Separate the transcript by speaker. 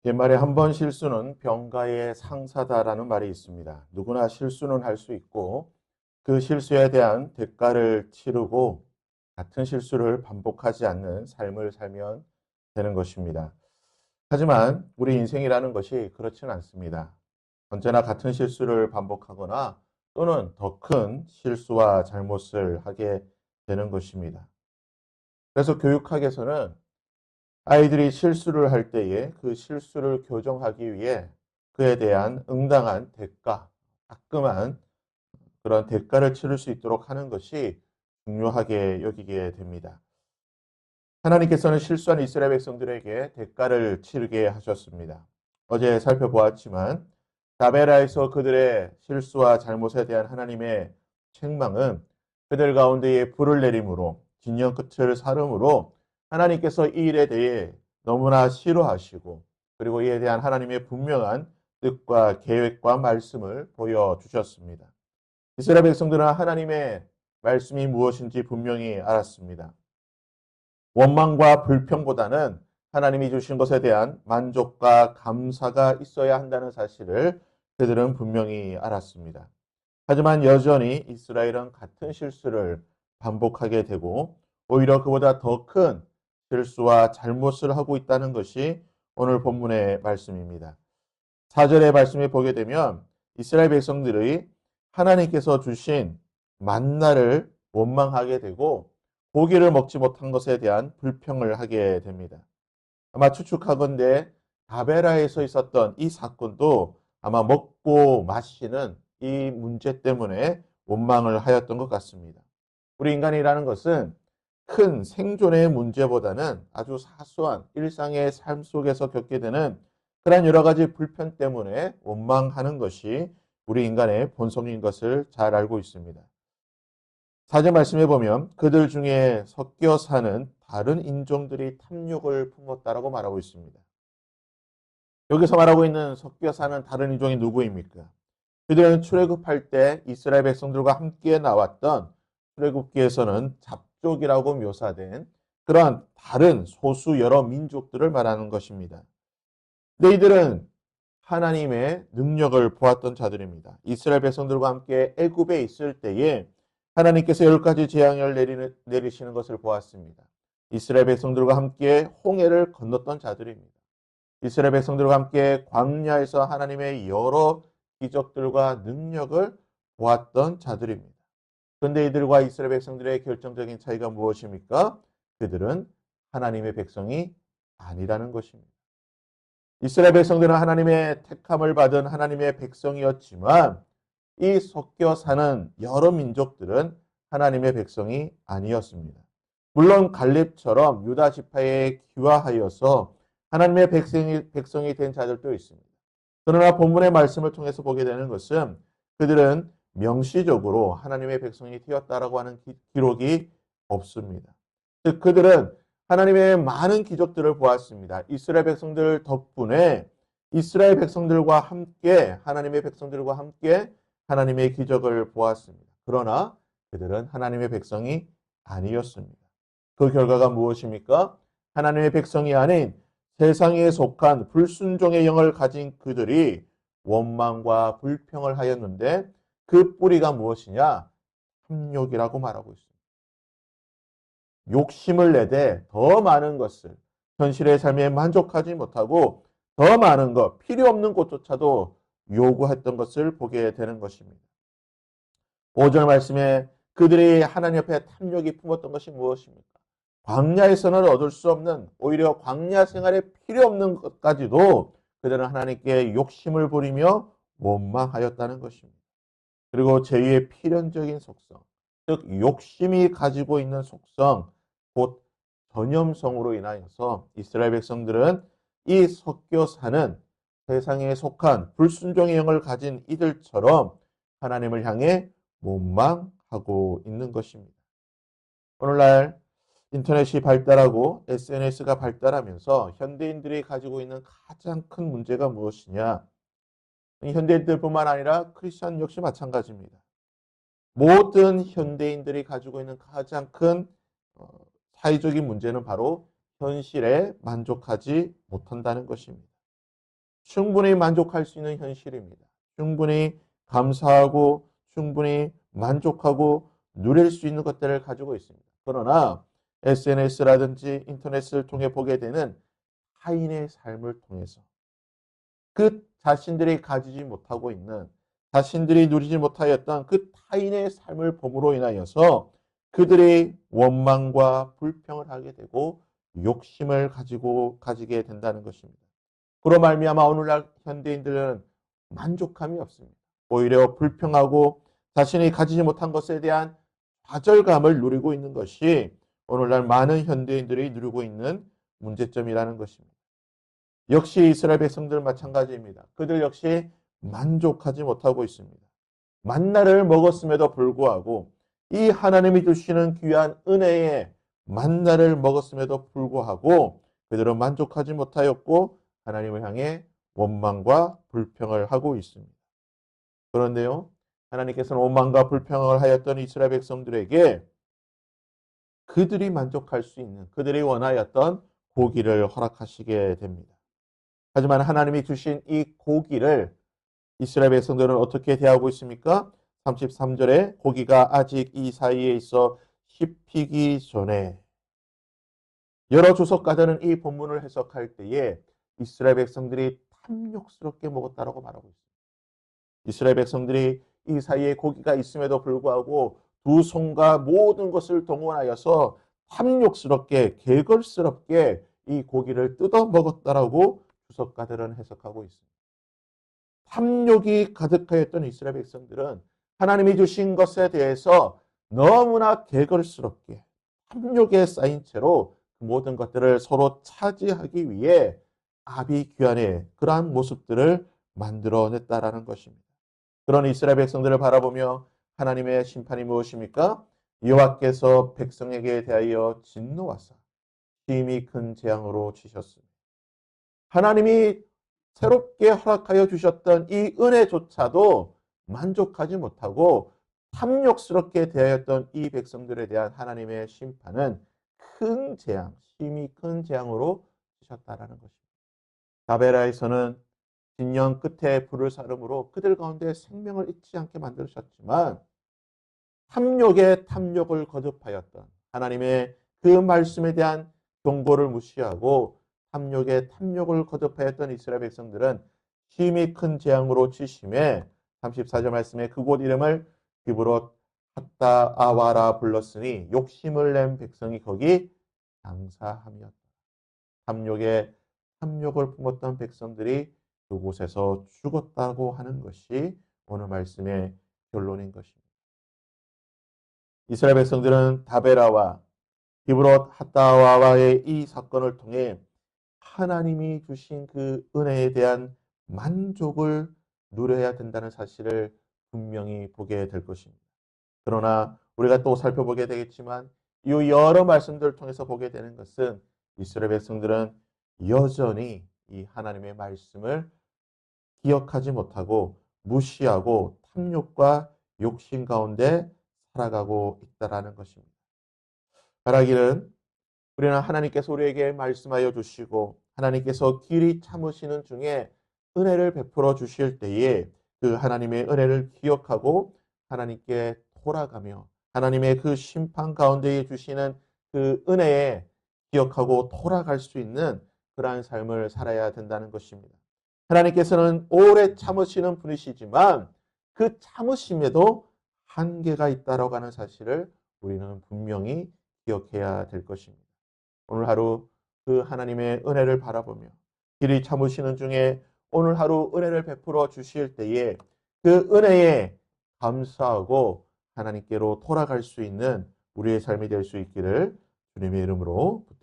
Speaker 1: 옛말에 한 번 실수는 병가의 상사다라는 말이 있습니다. 누구나 실수는 할 수 있고 그 실수에 대한 대가를 치르고 같은 실수를 반복하지 않는 삶을 살면 되는 것입니다. 하지만 우리 인생이라는 것이 그렇지는 않습니다. 언제나 같은 실수를 반복하거나 또는 더 큰 실수와 잘못을 하게 되는 것입니다. 그래서 교육학에서는 아이들이 실수를 할 때에 그 실수를 교정하기 위해 그에 대한 응당한 대가, 따끔한 그런 대가를 치를 수 있도록 하는 것이 중요하게 여기게 됩니다. 하나님께서는 실수한 이스라엘 백성들에게 대가를 치르게 하셨습니다. 어제 살펴보았지만 다베라에서 그들의 실수와 잘못에 대한 하나님의 책망은 그들 가운데에 불을 내림으로 진영 끝을 사름으로 하나님께서 이 일에 대해 너무나 싫어하시고 그리고 이에 대한 하나님의 분명한 뜻과 계획과 말씀을 보여주셨습니다. 이스라엘 백성들은 하나님의 말씀이 무엇인지 분명히 알았습니다. 원망과 불평보다는 하나님이 주신 것에 대한 만족과 감사가 있어야 한다는 사실을 그들은 분명히 알았습니다. 하지만 여전히 이스라엘은 같은 실수를 반복하게 되고 오히려 그보다 더 큰 실수와 잘못을 하고 있다는 것이 오늘 본문의 말씀입니다. 4절의 말씀에 보게 되면 이스라엘 백성들의 하나님께서 주신 만나를 원망하게 되고 고기를 먹지 못한 것에 대한 불평을 하게 됩니다. 아마 추측하건대 다베라에서 있었던 이 사건도 아마 먹고 마시는 이 문제 때문에 원망을 하였던 것 같습니다. 우리 인간이라는 것은 큰 생존의 문제보다는 아주 사소한 일상의 삶 속에서 겪게 되는 그런 여러 가지 불편 때문에 원망하는 것이 우리 인간의 본성인 것을 잘 알고 있습니다. 사절 말씀해 보면 그들 중에 섞여 사는 다른 인종들이 탐욕을 품었다라고 말하고 있습니다. 여기서 말하고 있는 섞여 사는 다른 인종이 누구입니까? 그들은 출애굽할 때 이스라엘 백성들과 함께 나왔던 출애굽기에서는 잡족이라고 묘사된 그러한 다른 소수 여러 민족들을 말하는 것입니다. 근데 이들은 하나님의 능력을 보았던 자들입니다. 이스라엘 백성들과 함께 애굽에 있을 때에 하나님께서 10가지 재앙을 내리시는 것을 보았습니다. 이스라엘 백성들과 함께 홍해를 건넜던 자들입니다. 이스라엘 백성들과 함께 광야에서 하나님의 여러 기적들과 능력을 보았던 자들입니다. 그런데 이들과 이스라엘 백성들의 결정적인 차이가 무엇입니까? 그들은 하나님의 백성이 아니라는 것입니다. 이스라엘 백성들은 하나님의 택함을 받은 하나님의 백성이었지만 이 섞여 사는 여러 민족들은 하나님의 백성이 아니었습니다. 물론 갈렙처럼 유다 지파에 귀화하여서 하나님의 백성이 된 자들도 있습니다. 그러나 본문의 말씀을 통해서 보게 되는 것은 그들은 명시적으로 하나님의 백성이 되었다라고 하는 기록이 없습니다. 즉 그들은 하나님의 많은 기적들을 보았습니다. 이스라엘 백성들 덕분에 이스라엘 백성들과 함께 하나님의 백성들과 함께 하나님의 기적을 보았습니다. 그러나 그들은 하나님의 백성이 아니었습니다. 그 결과가 무엇입니까? 하나님의 백성이 아닌 세상에 속한 불순종의 영을 가진 그들이 원망과 불평을 하였는데 그 뿌리가 무엇이냐? 탐욕이라고 말하고 있습니다. 욕심을 내되 더 많은 것을 현실의 삶에 만족하지 못하고 더 많은 것, 필요 없는 것조차도 요구했던 것을 보게 되는 것입니다. 5절 말씀에 그들이 하나님 옆에 탐욕이 품었던 것이 무엇입니까? 광야에서는 얻을 수 없는 오히려 광야 생활에 필요 없는 것까지도 그들은 하나님께 욕심을 부리며 원망하였다는 것입니다. 그리고 제2의 필연적인 속성, 즉 욕심이 가지고 있는 속성, 곧 전염성으로 인하여서 이스라엘 백성들은 이 섞여 사는 세상에 속한 불순종의 영을 가진 이들처럼 하나님을 향해 원망하고 있는 것입니다. 오늘날 인터넷이 발달하고 SNS가 발달하면서 현대인들이 가지고 있는 가장 큰 문제가 무엇이냐? 현대인들뿐만 아니라 크리스천 역시 마찬가지입니다. 모든 현대인들이 가지고 있는 가장 큰 사회적인 문제는 바로 현실에 만족하지 못한다는 것입니다. 충분히 만족할 수 있는 현실입니다. 충분히 감사하고 충분히 만족하고 누릴 수 있는 것들을 가지고 있습니다. 그러나 SNS라든지 인터넷을 통해 보게 되는 타인의 삶을 통해서 그 자신들이 가지지 못하고 있는 자신들이 누리지 못하였던 그 타인의 삶을 봄으로 인하여서 그들이 원망과 불평을 하게 되고 욕심을 가지게 된다는 것입니다. 그로 말미암아 오늘날 현대인들은 만족감이 없습니다. 오히려 불평하고 자신이 가지지 못한 것에 대한 좌절감을 누리고 있는 것이 오늘날 많은 현대인들이 누리고 있는 문제점이라는 것입니다. 역시 이스라엘 백성들 마찬가지입니다. 그들 역시 만족하지 못하고 있습니다. 만나를 먹었음에도 불구하고 이 하나님이 주시는 귀한 은혜의 만나를 먹었음에도 불구하고 그들은 만족하지 못하였고 하나님을 향해 원망과 불평을 하고 있습니다. 그런데요, 하나님께서는 원망과 불평을 하였던 이스라엘 백성들에게 그들이 만족할 수 있는 그들이 원하였던 고기를 허락하시게 됩니다. 하지만 하나님이 주신 이 고기를 이스라엘 백성들은 어떻게 대하고 있습니까? 33절에 고기가 아직 이 사이에 있어 씹히기 전에 여러 주석가들은 이 본문을 해석할 때에 이스라엘 백성들이 탐욕스럽게 먹었다라고 말하고 있습니다. 이스라엘 백성들이 이 사이에 고기가 있음에도 불구하고 두 손과 모든 것을 동원하여서 탐욕스럽게 개걸스럽게 이 고기를 뜯어 먹었다라고 주석가들은 해석하고 있습니다. 탐욕이 가득하였던 이스라엘 백성들은 하나님이 주신 것에 대해서 너무나 개걸스럽게 탐욕에 쌓인 채로 그 모든 것들을 서로 차지하기 위해 아비규환의 그러한 모습들을 만들어냈다라는 것입니다. 그런 이스라엘 백성들을 바라보며 하나님의 심판이 무엇입니까? 여호와께서 백성에게 대하여 진노하사 힘이 큰 재앙으로 치셨습니다. 하나님이 새롭게 허락하여 주셨던 이 은혜조차도 만족하지 못하고 탐욕스럽게 대하였던 이 백성들에 대한 하나님의 심판은 큰 재앙, 힘이 큰 재앙으로 치셨다라는 것입니다. 다베라에서는 진영 끝에 불을 사름으로 그들 가운데 생명을 잊지 않게 만드셨지만 탐욕에 탐욕을 거듭하였던 하나님의 그 말씀에 대한 경고를 무시하고 탐욕에 탐욕을 거듭하였던 이스라엘 백성들은 힘이 큰 재앙으로 치심에 34절 말씀에 그곳 이름을 기브롯 핫다아와라 불렀으니 욕심을 낸 백성이 거기 장사함이었다. 탐욕에 탐욕을 품었던 백성들이 그곳에서 죽었다고 하는 것이 오늘 말씀의 결론인 것입니다. 이스라엘 백성들은 다베라와 기브롯 핫다와와의 이 사건을 통해 하나님이 주신 그 은혜에 대한 만족을 누려야 된다는 사실을 분명히 보게 될 것입니다. 그러나 우리가 또 살펴보게 되겠지만 이 여러 말씀들을 통해서 보게 되는 것은 이스라엘 백성들은 여전히 이 하나님의 말씀을 기억하지 못하고 무시하고 탐욕과 욕심 가운데 살아가고 있다라는 것입니다. 바라기는 우리는 하나님께서 우리에게 말씀하여 주시고 하나님께서 길이 참으시는 중에 은혜를 베풀어 주실 때에 그 하나님의 은혜를 기억하고 하나님께 돌아가며 하나님의 그 심판 가운데에 주시는 그 은혜에 기억하고 돌아갈 수 있는 그러한 삶을 살아야 된다는 것입니다. 하나님께서는 오래 참으시는 분이시지만 그 참으심에도 한계가 있다라고 하는 사실을 우리는 분명히 기억해야 될 것입니다. 오늘 하루 그 하나님의 은혜를 바라보며 길이 참으시는 중에 오늘 하루 은혜를 베풀어 주실 때에 그 은혜에 감사하고 하나님께로 돌아갈 수 있는 우리의 삶이 될 수 있기를 주님의 이름으로 부탁드립니다.